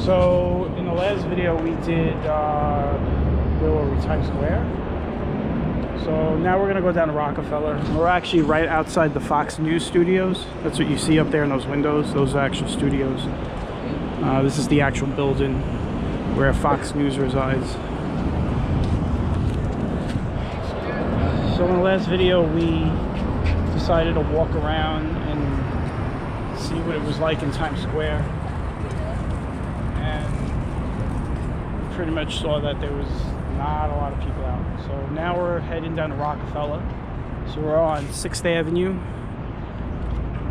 So in the last video we did, where were we, Times Square? So now we're gonna go down to Rockefeller. We're actually right outside the Fox News studios. That's what you see up there in those windows. Those are actual studios. This is the actual building where Fox News resides. So in the last video we decided to walk around and see what it was like in Times Square. Pretty much saw that there was not a lot of people out. So now we're heading down to Rockefeller. So we're on 6th Avenue.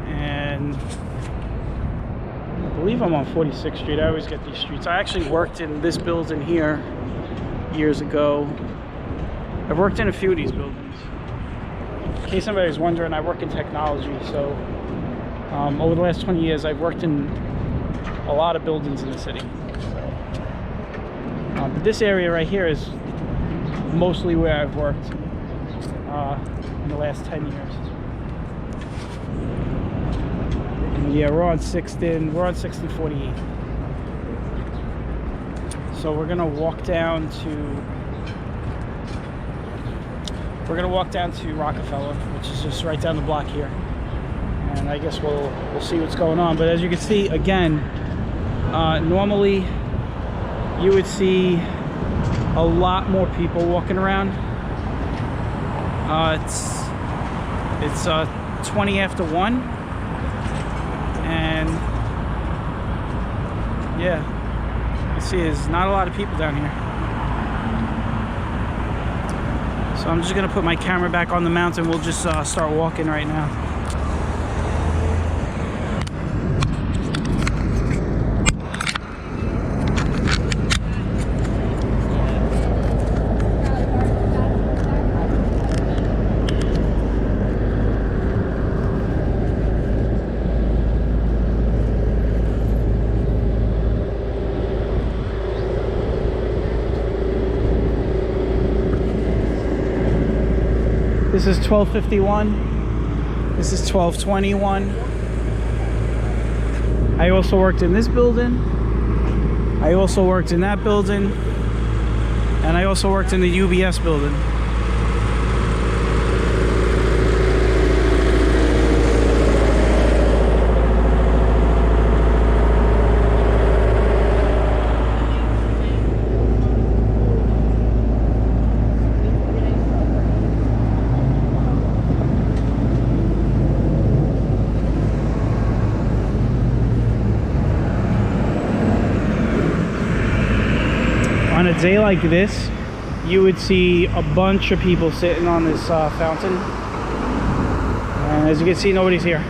And I believe I'm on 46th Street. I always get these streets. I actually worked in this building here years ago. I've worked in a few of these buildings. In case anybody's wondering, I work in technology. So over the last 20 years, I've worked in a lot of buildings in the city. But this area right here is mostly where I've worked in the last 10 years. And yeah, we're on 6th and 48. So we're gonna walk down to Rockefeller, which is just right down the block here. And I guess we'll see what's going on. But as you can see, again, normally you would see a lot more people walking around. It's 20 after 1, and yeah, you see there's not a lot of people down here. So I'm just gonna put my camera back on the mount and we'll just start walking right now. This is 1251. This is 1221. I also worked in this building. I also worked in that building. And I also worked in the UBS building. On a day like this, you would see a bunch of people sitting on this fountain. And as you can see, nobody's here.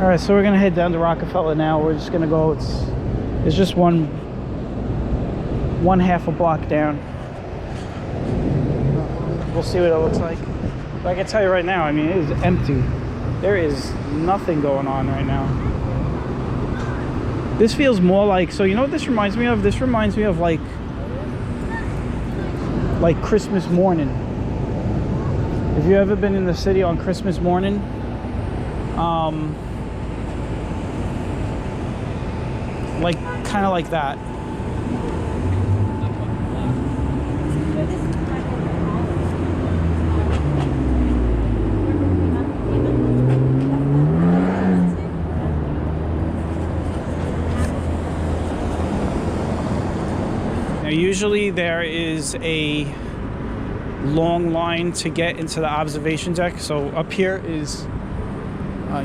All right, so we're gonna head down to Rockefeller now. We're just gonna go. It's just one half a block down. We'll see what it looks like. But I can tell you right now, I mean, it is empty. There is nothing going on right now. This feels more like, so you know what this reminds me of? This reminds me of like Christmas morning. If you ever been in the city on Christmas morning, kind of like that. Now, usually there is a long line to get into the observation deck. So up here is,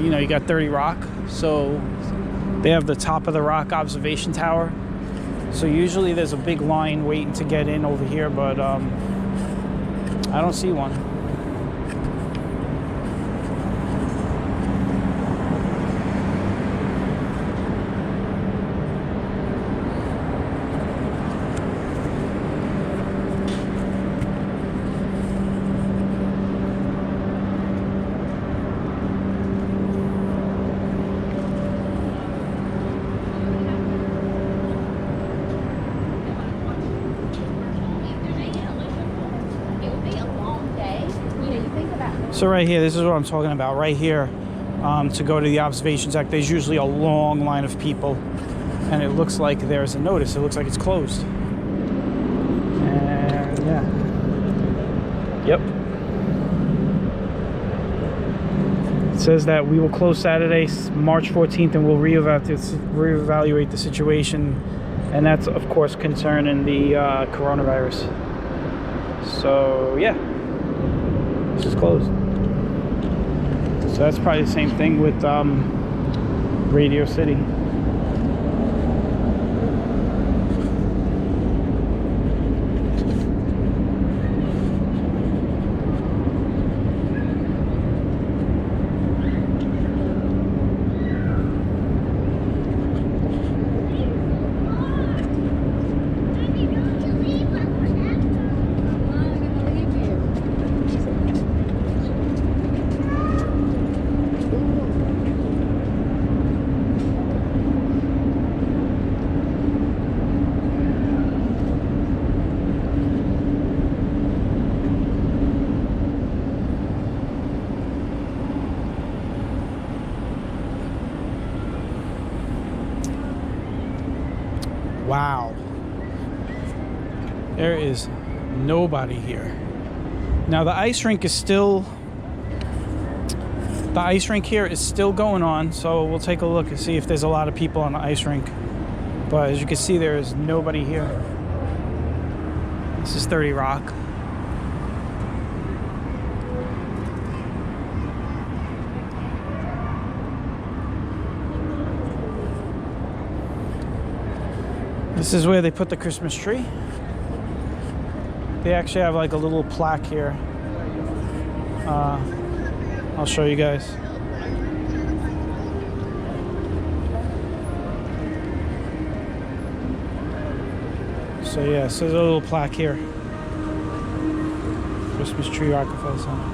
you know, you got 30 Rock. So they have the top of the Rock observation tower. So usually there's a big line waiting to get in over here, but I don't see one. So right here, this is what I'm talking about. Right here, to go to the observation deck, there's usually a long line of people, and it looks like there's a notice. It looks like it's closed. And yeah. Yep. It says that we will close Saturday, March 14th, and we'll reevaluate the situation. And that's, of course, concerning the coronavirus. So yeah, this is closed. So that's probably the same thing with Radio City. Wow, there is nobody here. Now the ice rink here is still going on, so we'll take a look and see if there's a lot of people on the ice rink. But as you can see, there is nobody here. This is 30 Rock. This is where they put the Christmas tree. They actually have like a little plaque here. I'll show you guys. So yeah, so there's a little plaque here. Christmas tree, Rockefeller Center.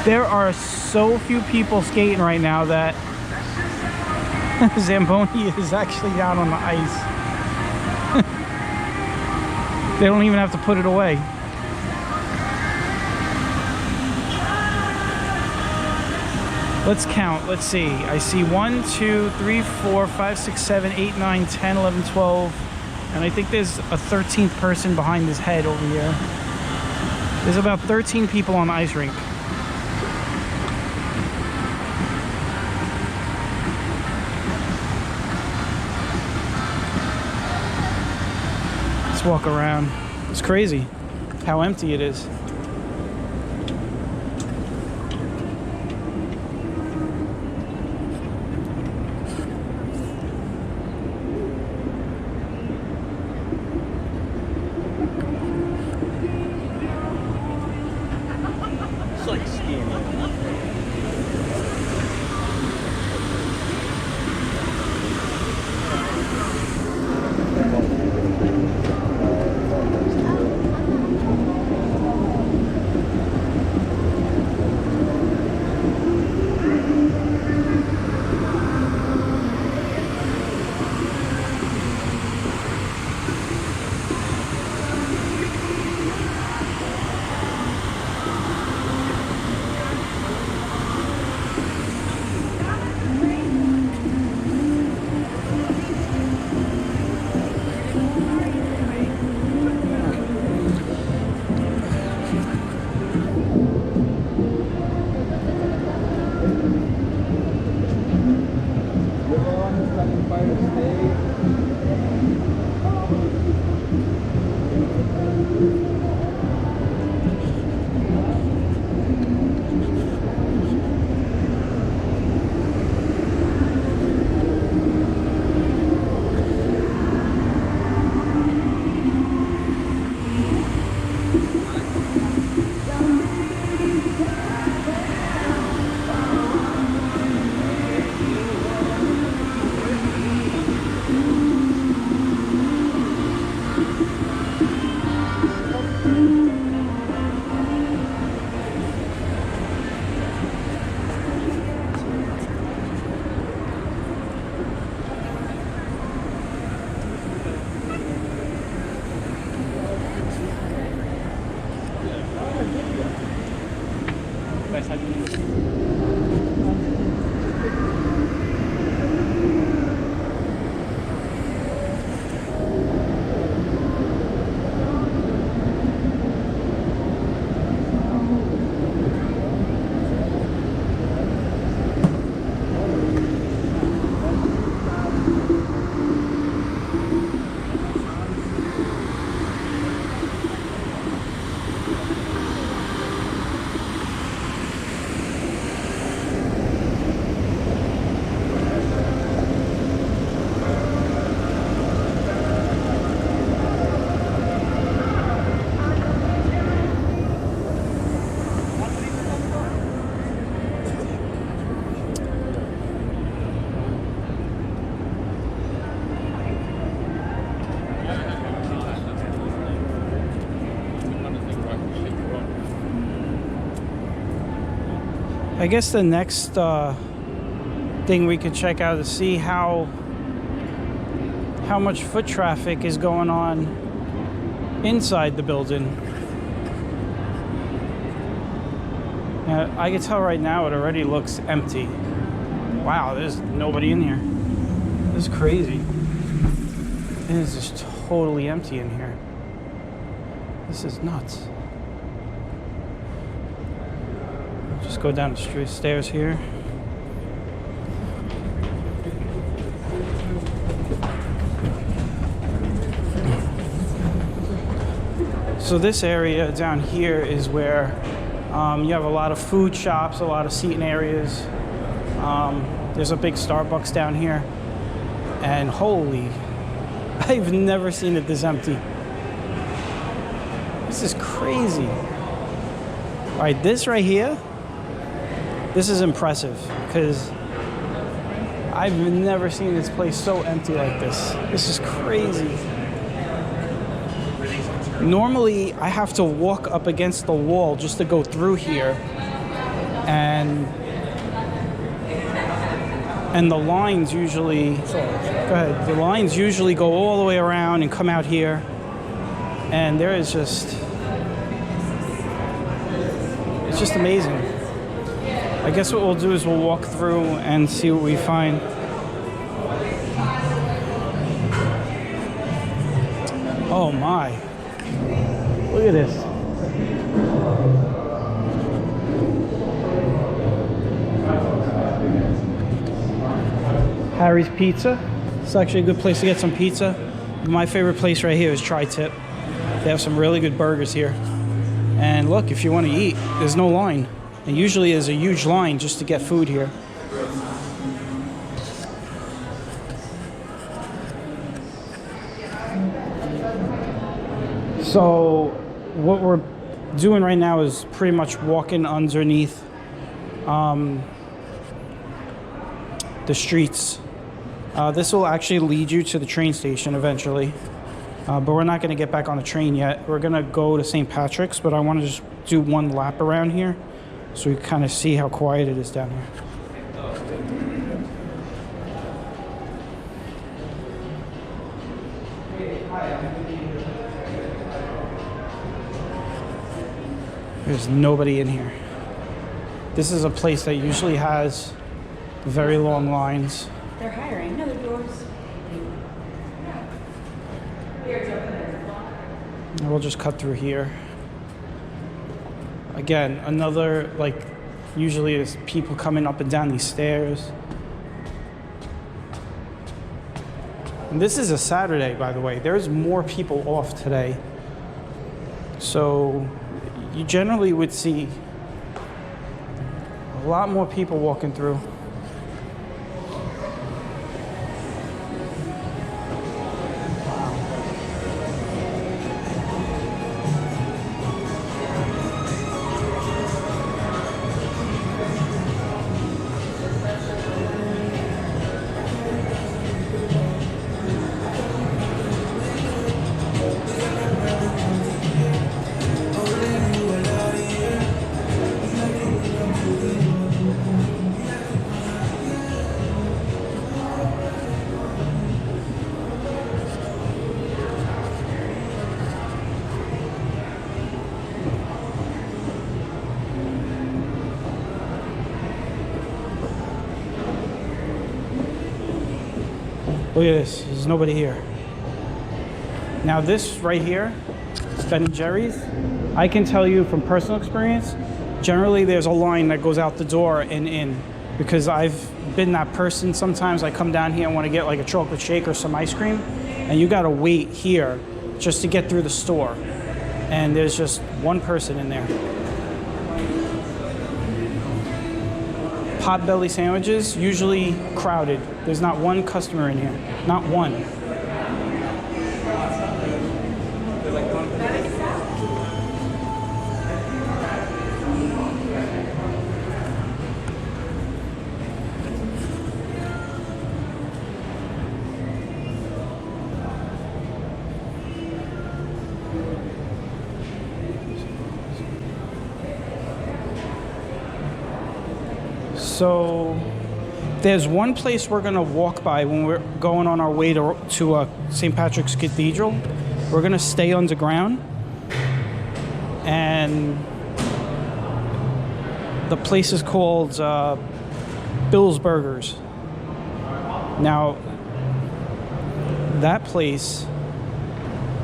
There are so few people skating right now that Zamboni is actually down on the ice. They don't even have to put it away. Let's count. Let's see. I see 1, 2, 3, 4, 5, 6, 7, 8, 9, 10, 11, 12. And I think there's a 13th person behind his head over here. There's about 13 people on the ice rink. Let's walk around. It's crazy how empty it is. It's like skiing. I guess the next thing we could check out to see how much foot traffic is going on inside the building. Now, I can tell right now it already looks empty. Wow, there's nobody in here. This is crazy. It is just totally empty in here. This is nuts. Just go down the street stairs here. So this area down here is where you have a lot of food shops, a lot of seating areas. There's a big Starbucks down here. And holy, I've never seen it this empty. This is crazy. All right, this right here, this is impressive because I've never seen this place so empty like this. This is crazy. Normally, I have to walk up against the wall just to go through here, and the lines usually, go ahead, the lines usually go all the way around and come out here, and there is just, it's just amazing. I guess what we'll do is we'll walk through and see what we find. Oh my. Look at this. Harry's Pizza. It's actually a good place to get some pizza. My favorite place right here is Tri-Tip. They have some really good burgers here. And look, if you want to eat, there's no line. And usually there's a huge line just to get food here. So what we're doing right now is pretty much walking underneath the streets. This will actually lead you to the train station eventually, but we're not going to get back on the train yet. We're going to go to St. Patrick's, but I want to just do one lap around here so we kind of see how quiet it is down here. There's nobody in here. This is a place that usually has very long lines. They're hiring. No, the doors. And we'll just cut through here. Again, another, like, usually there's people coming up and down these stairs. And this is a Saturday, by the way. There's more people off today. So you generally would see a lot more people walking through. Look at this, there's nobody here. Now this right here, Ben & Jerry's, I can tell you from personal experience, generally there's a line that goes out the door and in, because I've been that person. Sometimes I come down here and want to get like a chocolate shake or some ice cream, and you gotta wait here just to get through the store. And there's just one person in there. Potbelly sandwiches, usually crowded. There's not one customer in here, not one. So there's one place we're gonna walk by when we're going on our way to St. Patrick's Cathedral. We're gonna stay underground, and the place is called Bill's Burgers. Now, that place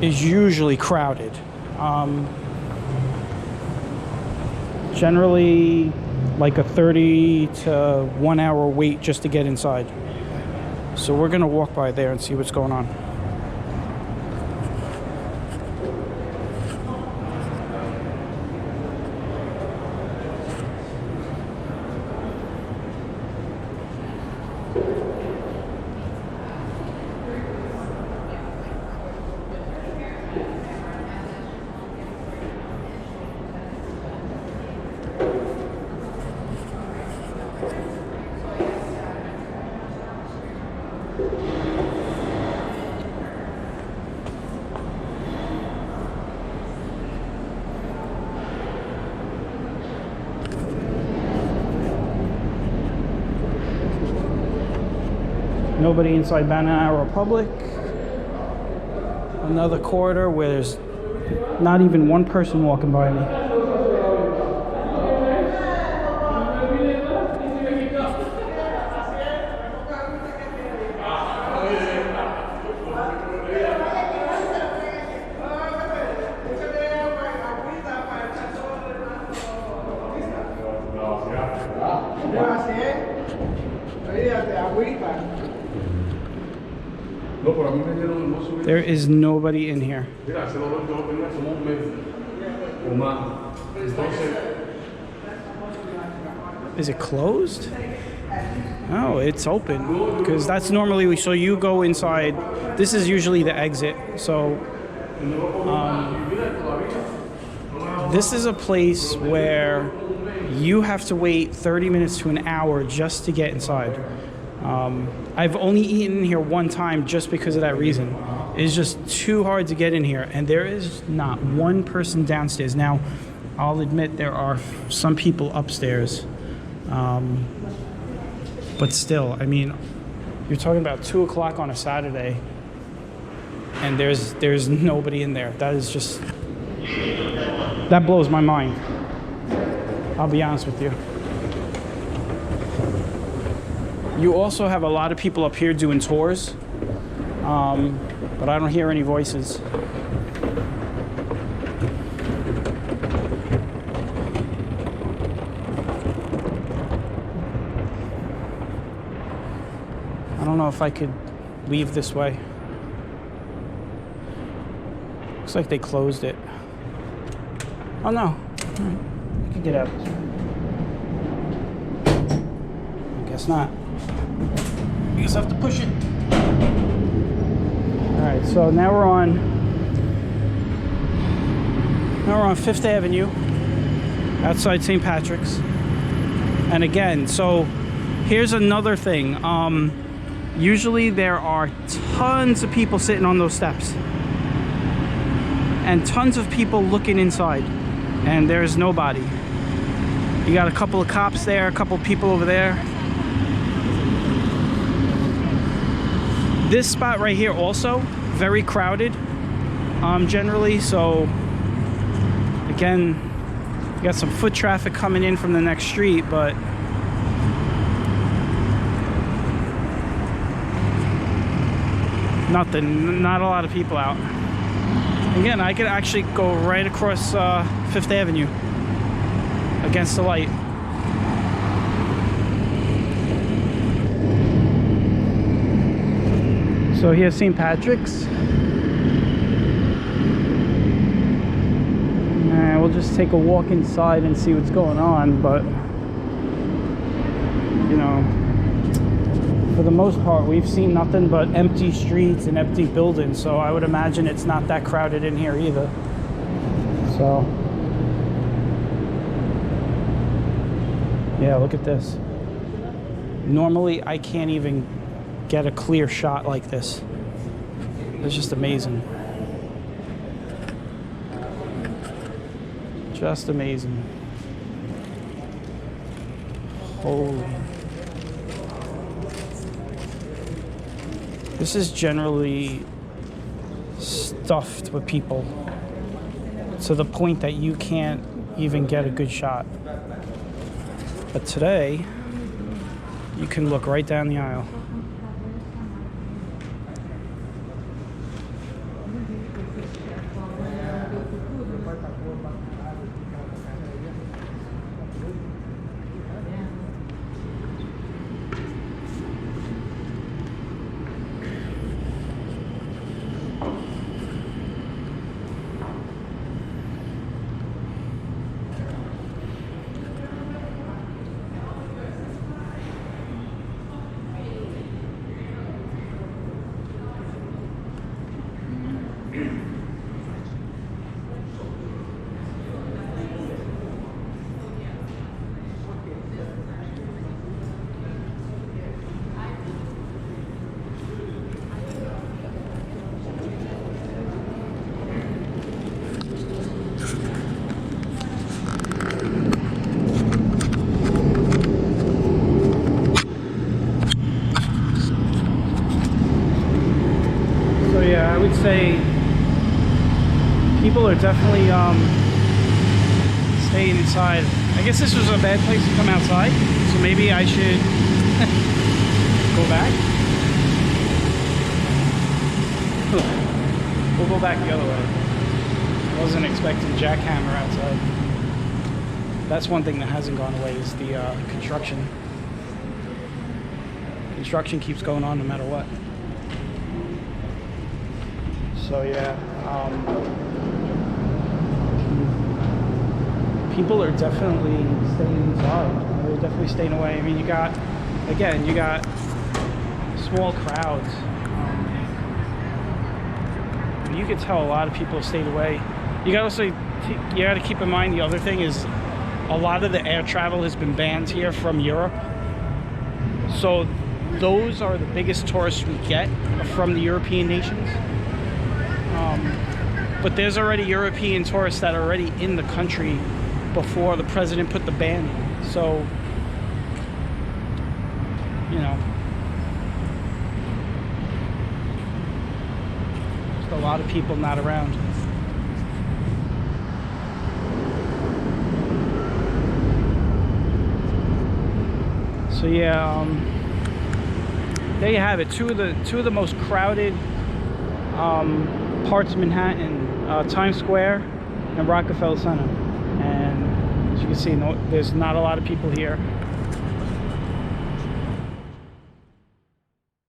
is usually crowded. Generally like a 30 to 1 hour wait just to get inside. So we're gonna walk by there and see what's going on. Nobody inside Banana Republic. Another corridor where there's not even one person walking by me. There is nobody in here. Is it closed? Oh, it's open. Because that's normally, so you go inside. This is usually the exit. So this is a place where you have to wait 30 minutes to an hour just to get inside. I've only eaten in here one time just because of that reason. It's just too hard to get in here, and there is not one person downstairs. Now, I'll admit there are some people upstairs, but still, I mean, you're talking about 2 o'clock on a Saturday, and there's nobody in there. That is just, that blows my mind. I'll be honest with you. You also have a lot of people up here doing tours, but I don't hear any voices. I don't know if I could leave this way. Looks like they closed it. Oh no, all right. I can get out. I guess not. I guess I have to push it. All right, so now we're on 5th Avenue, outside St. Patrick's. And again, so here's another thing. Usually there are tons of people sitting on those steps, and tons of people looking inside, and there's nobody. You got a couple of cops there, a couple of people over there. This spot right here also very crowded, generally. So again, you got some foot traffic coming in from the next street, but not a lot of people out. Again, I could actually go right across 5th Avenue against the light. So here's St. Patrick's. And we'll just take a walk inside and see what's going on, but you know, for the most part, we've seen nothing but empty streets and empty buildings, so I would imagine it's not that crowded in here either. So yeah, look at this. Normally, I can't even get a clear shot like this. It's just amazing. Just amazing. Holy. This is generally stuffed with people to the point that you can't even get a good shot. But today, you can look right down the aisle. I would say people are definitely staying inside. I guess this was a bad place to come outside, so maybe I should go back. We'll go back the other way. I wasn't expecting jackhammer outside. That's one thing that hasn't gone away is the construction. Construction keeps going on no matter what. So yeah, people are definitely staying inside. They're definitely staying away. I mean, you got small crowds. You could tell a lot of people have stayed away. You got to keep in mind the other thing is a lot of the air travel has been banned here from Europe. So those are the biggest tourists we get from the European nations. But there's already European tourists that are already in the country before the president put the ban in. So, you know, just a lot of people not around. So yeah, there you have it. Two of the most crowded parts of Manhattan, Times Square and Rockefeller Center. And as you can see, there's not a lot of people here.